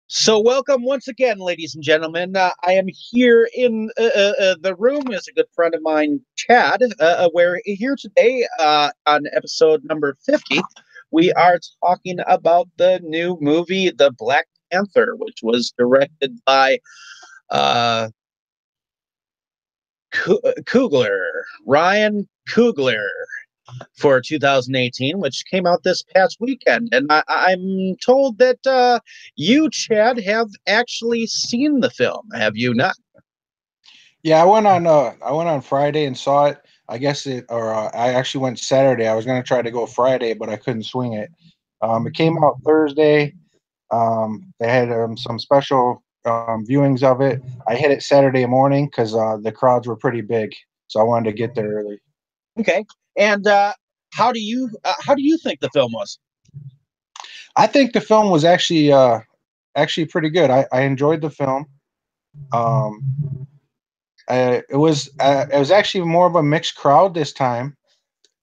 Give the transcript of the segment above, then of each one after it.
So, welcome once again, ladies and gentlemen. I am here in the room as a good friend of mine, Chad. We're here today on episode number 50. We are talking about the new movie, The Black Panther, which was directed by uh, Ryan Coogler, for 2018, which came out this past weekend. And I'm told that you, Chad, have actually seen the film. Have you not? Yeah, I went on Friday and saw it. I guess it or I actually went Saturday. I was gonna try to go Friday, but I couldn't swing it. It came out Thursday. They had some special viewings of it. I hit it Saturday morning because the crowds were pretty big, so I wanted to get there early. Okay. And how do you think the film was? I think the film was actually pretty good. I enjoyed the film. Um, it was actually more of a mixed crowd this time.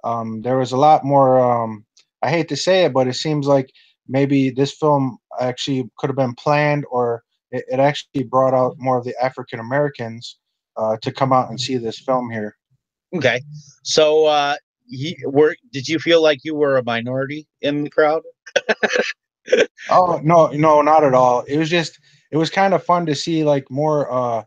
There was a lot more. I hate to say it, but it seems like maybe this film actually could have been planned, or it actually brought out more of the African Americans to come out and see this film here. Okay. So did you feel like you were a minority in the crowd? Oh no, no, not at all. It was kind of fun to see like more of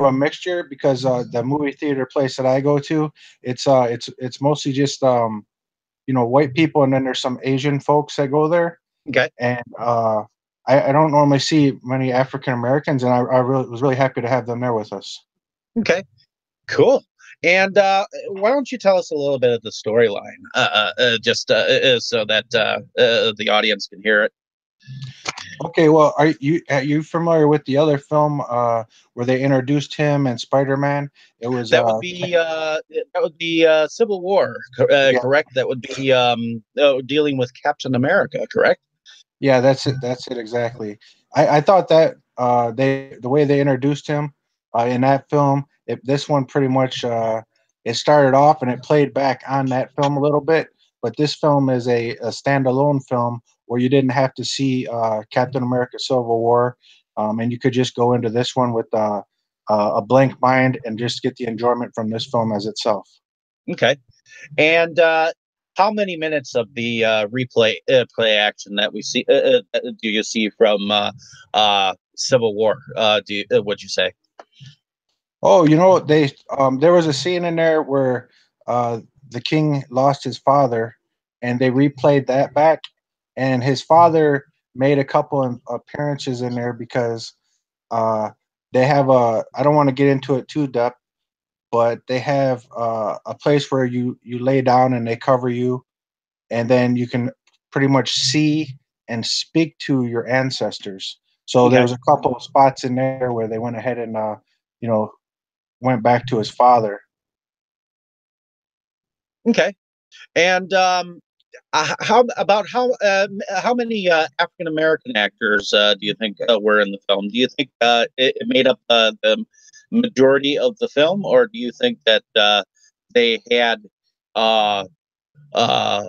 a mixture because the movie theater place that I go to, it's mostly just white people, and then there's some Asian folks that go there. Okay. And I don't normally see many African Americans, and I really was really happy to have them there with us. Okay. Cool. And why don't you tell us a little bit of the storyline, just so that the audience can hear it? Okay, well, are you familiar with the other film where they introduced him and Spider-Man? It was That would be Civil War, yeah, correct? That would be dealing with Captain America, correct? yeah, that's it exactly. I thought that the way they introduced him in that film, this one pretty much it started off and it played back on that film a little bit, but this film is a standalone film where you didn't have to see Captain America: Civil War, and you could just go into this one with a blank mind and just get the enjoyment from this film as itself. Okay. And how many minutes of the play action that we see do you see from Civil War? Would you say? Oh, there was a scene in there where uh, the king lost his father, and they replayed that back, and his father made a couple of appearances in there because uh, they have a. I don't want to get into it too depth, but they have a place where you lay down and they cover you, and then you can pretty much see and speak to your ancestors. So there Okay. was a couple of spots in there where they went ahead and you know went back to his father. Okay. And how many African American actors do you think were in the film? Do you think it made up the majority of the film, or do you think that they had uh, uh,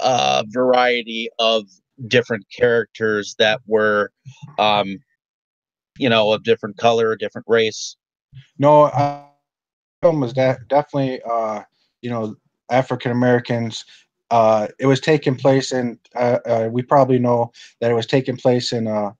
a variety of different characters that were, um, of different color, different race? No, film was definitely you know African Americans. It was taking place in we probably know that it was taking place in a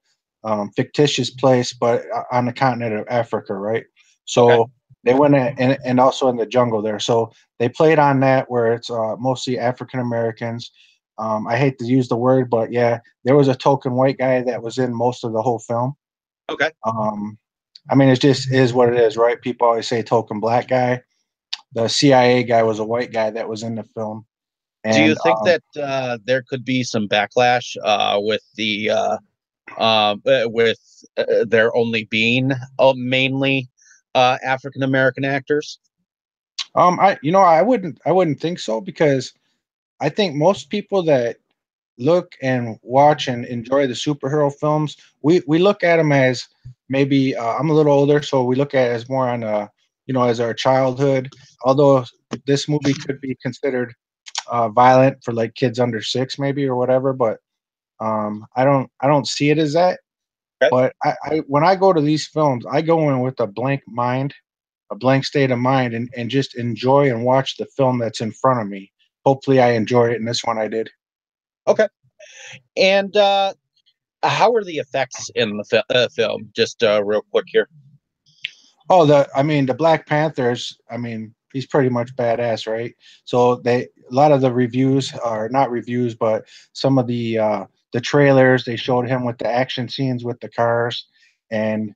fictitious place, but on the continent of Africa, right? Okay. So they went and also in the jungle there. So they played on that where it's mostly African Americans. I hate to use the word, but yeah, there was a token white guy that was in most of the whole film. Okay. Um, I mean, it just is what it is, right? People always say token black guy. The CIA guy was a white guy that was in the film, Do you and think that there could be some backlash with there only being mainly African American actors? I wouldn't think so because I think most people that look and watch and enjoy the superhero films, we look at them as maybe I'm a little older, so we look at it as more on as our childhood. Although this movie could be considered violent for like kids under 6, maybe or whatever, but I don't see it as that. Okay. But I when I go to these films, I go in with a blank mind, a blank state of mind, and just enjoy and watch the film that's in front of me. Hopefully, I enjoyed it, and this one I did. Okay. And how are the effects in the film? Just real quick here. Oh, I mean, the Black Panthers. I mean, he's pretty much badass, right? So a lot of the reviews are not reviews, but some of the trailers they showed him with the action scenes with the cars, and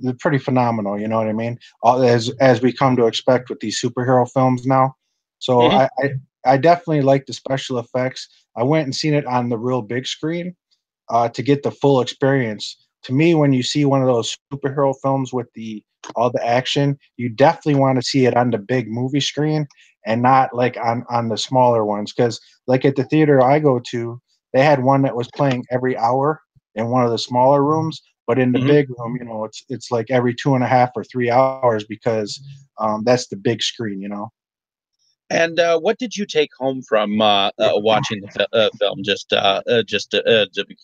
they're pretty phenomenal. You know what I mean? All, as we come to expect with these superhero films now. So Hmm. I definitely like the special effects. I went and seen it on the real big screen to get the full experience. To me, when you see one of those superhero films with the all the action, you definitely want to see it on the big movie screen and not like on the smaller ones. Because like at the theater I go to, they had one that was playing every hour in one of the smaller rooms, but in the Hmm. big room, it's like every 2.5 or 3 hours because that's the big screen, you know. And what did you take home from watching the film? To be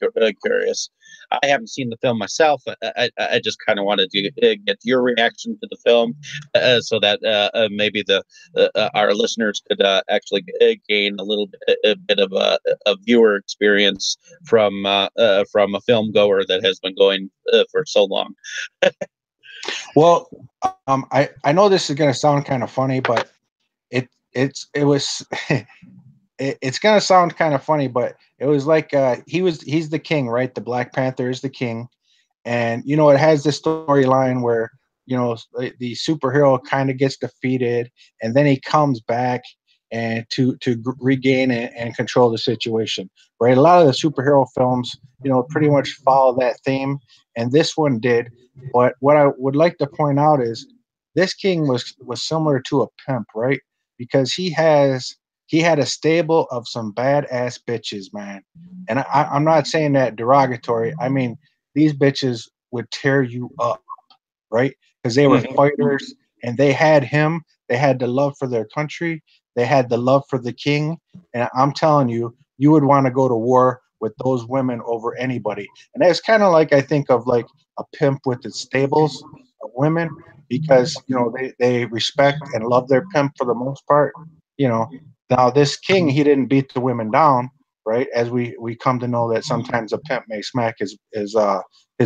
curious. I haven't seen the film myself. I just kind of wanted to get your reaction to the film, so that maybe the our listeners could actually gain a little bit of a viewer experience from a film goer that has been going for so long. Well, I know this is gonna sound kind of funny, but it was it's gonna sound kind of funny, but it was like he's the king, right? The Black Panther is the king, and it has this storyline where the superhero kind of gets defeated, and then he comes back and to regain and control the situation. Right, a lot of the superhero films, pretty much follow that theme, and this one did. But what I would like to point out is this king was similar to a pimp, right? Because he had a stable of some badass bitches, man. And I'm not saying that derogatory. I mean, these bitches would tear you up, right? Because they were Hmm. fighters and they had him. They had the love for their country. They had the love for the king. And I'm telling you, you would want to go to war with those women over anybody. And that's kind of like I think of like a pimp with its stables of women because they respect and love their pimp for the most part. You know, now this king he didn't beat the women down, right? As we come to know that sometimes a pimp may smack his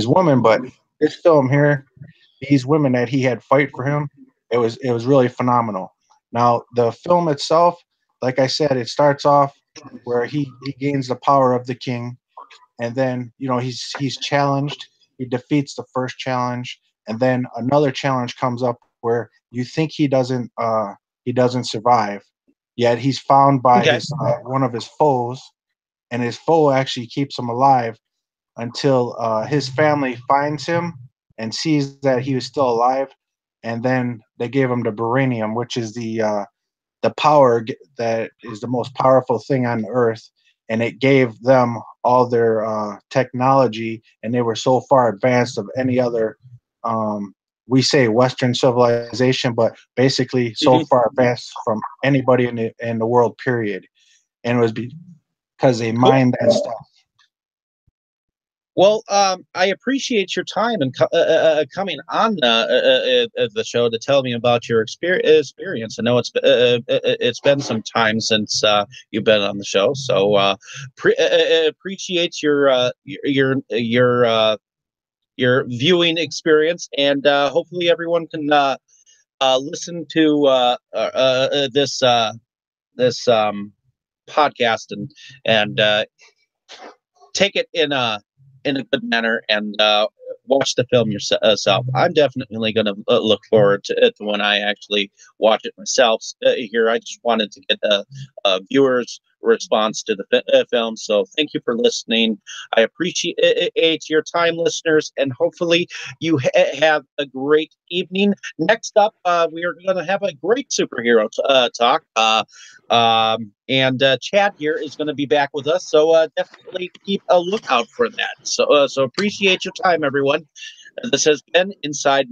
woman, but this film here, these women that he had fight for him, it was really phenomenal. Now the film itself, like I said, it starts off where he gains the power of the king, and then he's challenged. He defeats the first challenge, and then another challenge comes up where you think he doesn't survive, yet he's found by Okay. his one of his foes, and his foe actually keeps him alive until his family finds him and sees that he was still alive, and then they gave him the beranium, which is the power that is the most powerful thing on earth, and it gave them all their technology, and they were so far advanced of any other. We say Western civilization, but basically so Hmm. far advanced from anybody in the world. Period, and it was because they Cool. mined that stuff. Well, I appreciate your time and coming on the show to tell me about your experience. I know it's been some time since you've been on the show, so appreciate your viewing experience, and hopefully everyone can listen to this podcast and take it in a good manner and watch the film yourself. I'm definitely going to look forward to when I actually watch it myself. Here, I just wanted to get a viewer's response to the film. So thank you for listening. I appreciate your time, listeners, and hopefully you have a great evening. Next up, we are going to have a great superhero talk. And Chad here is going to be back with us, so definitely keep a lookout for that. So appreciate your time, everyone. This has been Inside